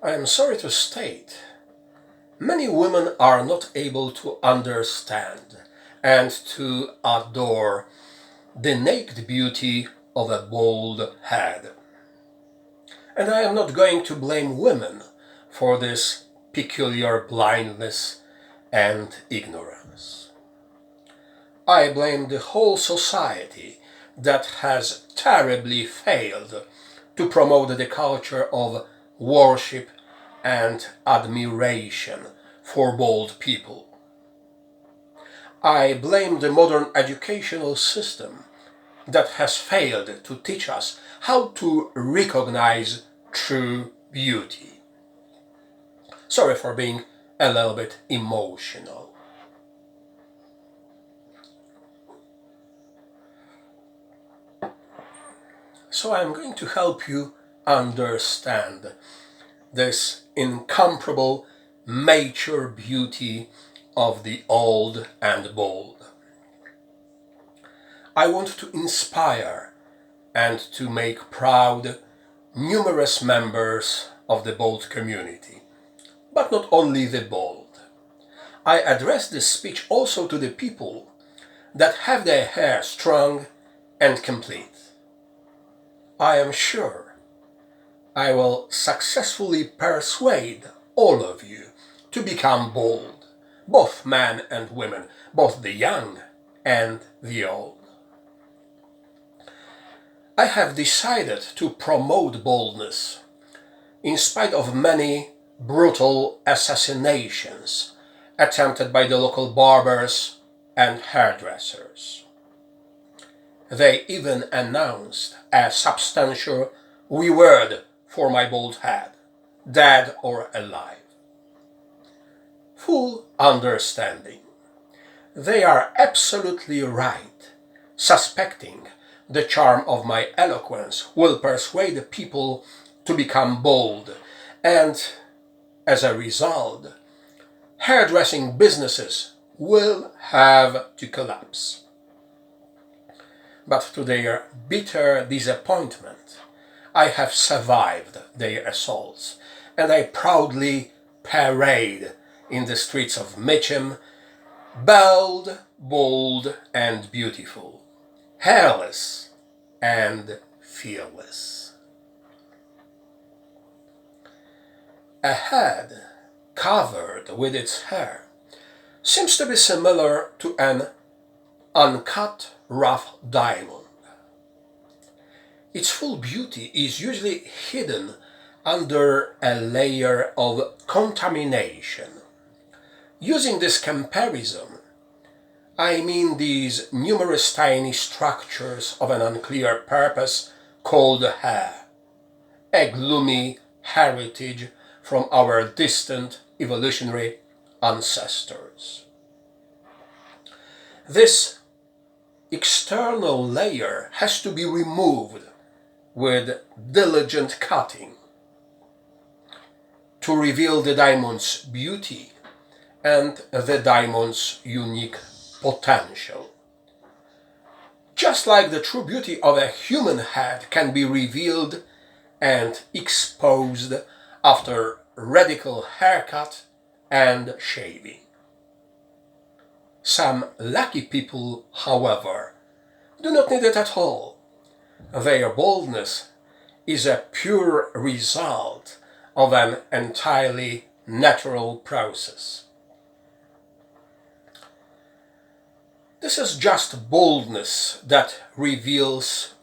I am sorry to state, many women are not able to understand and to adore the naked beauty of a bald head. And I am not going to blame women for this peculiar blindness and ignorance. I blame the whole society that has terribly failed to promote the culture of worship and admiration for bald people. I blame the modern educational system that has failed to teach us how to recognize true beauty. Sorry for being a little bit emotional. So I'm going to help you understand this incomparable mature beauty of the old and bold. I want to inspire and to make proud numerous members of the bold community, but not only the bold. I address this speech also to the people that have their hair strong and complete. I am sure I will successfully persuade all of you to become bold, both men and women, both the young and the old. I have decided to promote boldness in spite of many brutal assassinations attempted by the local barbers and hairdressers. They even announced a substantial reward for my bald head, dead or alive. Full understanding. They are absolutely right, suspecting the charm of my eloquence will persuade people to become bold, and as a result, hairdressing businesses will have to collapse. But to their bitter disappointment, I have survived their assaults, and I proudly parade in the streets of Mitcham, bald, bold, and beautiful, hairless and fearless. A head covered with its hair seems to be similar to an uncut rough diamond. Its full beauty is usually hidden under a layer of contamination. Using this comparison, I mean these numerous tiny structures of an unclear purpose called hair, a gloomy heritage from our distant evolutionary ancestors. This external layer has to be removed with diligent cutting to reveal the diamond's beauty and the diamond's unique potential. Just like the true beauty of a human head can be revealed and exposed after radical haircut and shaving. Some lucky people, however, do not need it at all. Their boldness is a pure result of an entirely natural process. This is just boldness that reveals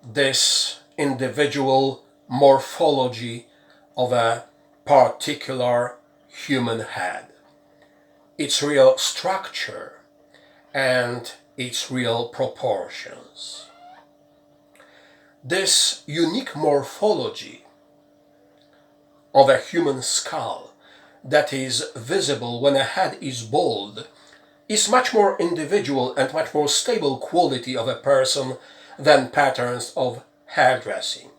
this individual morphology of a particular human head, its real structure and its real proportions. This unique morphology of a human skull that is visible when a head is bald is much more individual and much more stable quality of a person than patterns of hairdressing.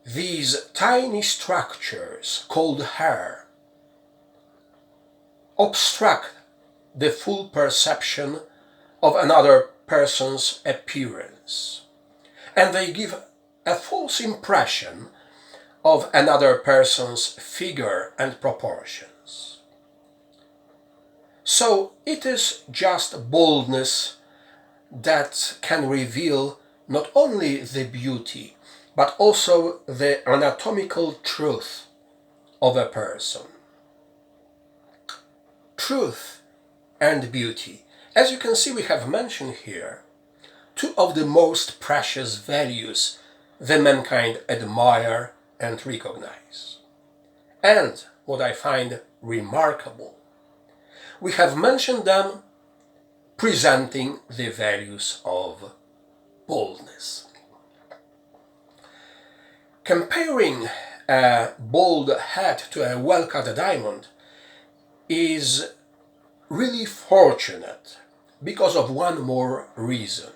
These tiny structures called hair obstruct the full perception of another person's appearance, and they give a false impression of another person's figure and proportions. So it is just boldness that can reveal not only the beauty, but also the anatomical truth of a person. Truth and beauty. As you can see, we have mentioned here two of the most precious values that mankind admire and recognize. And what I find remarkable, we have mentioned them presenting the values of boldness. Comparing a bald head to a well-cut diamond is really fortunate because of one more reason.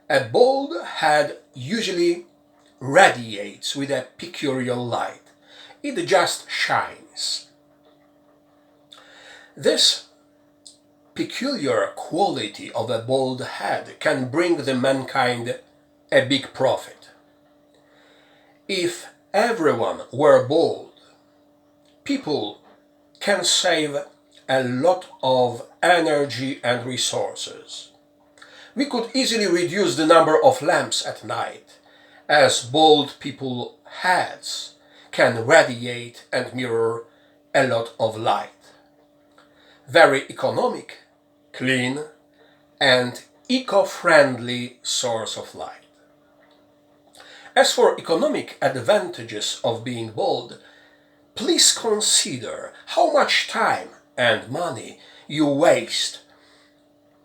A bald head usually radiates with a peculiar light. It just shines. This peculiar quality of a bald head can bring the mankind a big profit. If everyone were bald, people can save a lot of energy and resources. We could easily reduce the number of lamps at night, as bald people's heads can radiate and mirror a lot of light. Very economic, clean, and eco-friendly source of light. As for economic advantages of being bald, please consider how much time and money you waste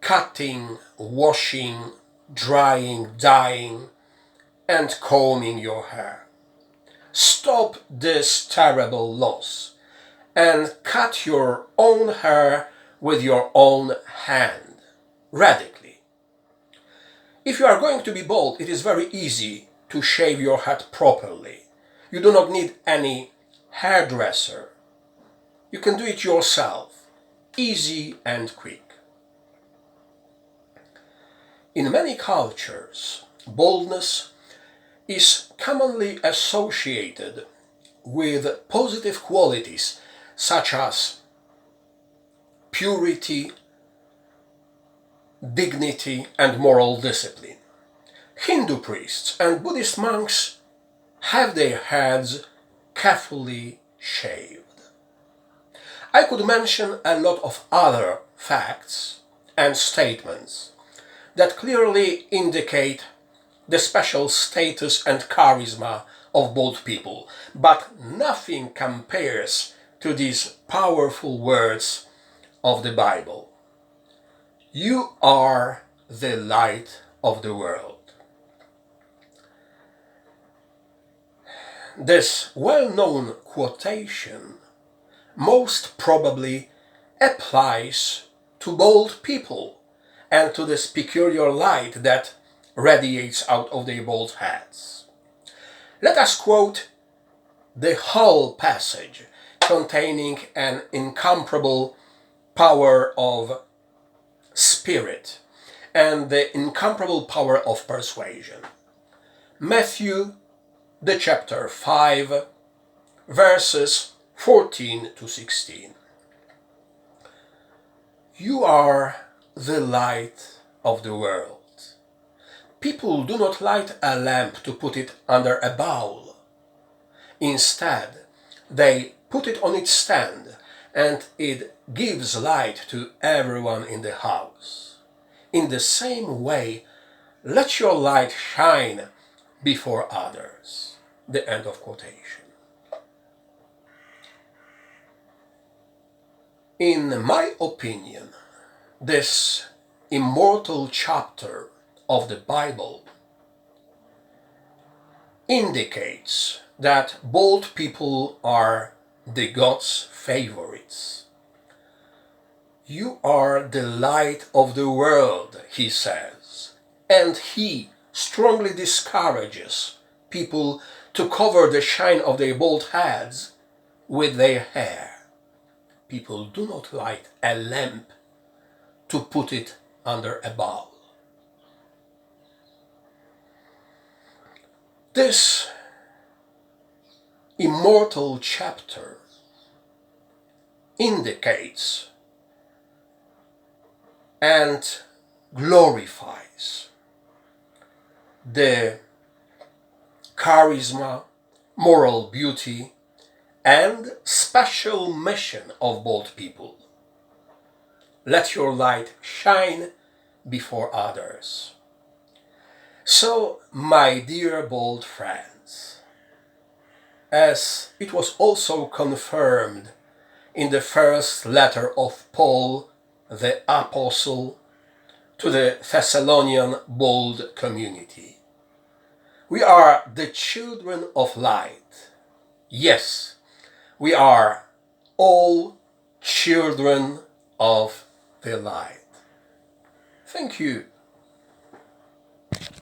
cutting, washing, drying, dyeing, and combing your hair. Stop this terrible loss and cut your own hair with your own hand, radically. If you are going to be bald, it is very easy to shave your head properly. You do not need any hairdresser. You can do it yourself, easy and quick. In many cultures, baldness is commonly associated with positive qualities such as purity, dignity, and moral discipline. Hindu priests and Buddhist monks have their heads carefully shaved. I could mention a lot of other facts and statements that clearly indicate the special status and charisma of bald people, but nothing compares to these powerful words of the Bible. You are the light of the world. This well-known quotation most probably applies to bald people and to this peculiar light that radiates out of their bald heads. Let us quote the whole passage containing an incomparable power of spirit and the incomparable power of persuasion. Matthew, the chapter 5, verses 14 to 16. You are the light of the world. People do not light a lamp to put it under a bowl. Instead, they put it on its stand and it gives light to everyone in the house. In the same way, let your light shine before others. The end of quotation. In my opinion, this immortal chapter of the Bible indicates that bald people are the God's favorites. You are the light of the world, he says, and he strongly discourages people to cover the shine of their bald heads with their hair. People do not light a lamp to put it under a bowl. This immortal chapter indicates and glorifies the charisma, moral beauty, and special mission of bold people. Let your light shine before others. So, my dear bold friends, as it was also confirmed in the first letter of Paul the Apostle to the Thessalonian bold community, we are the children of light. Yes, we are all children of the light. Thank you.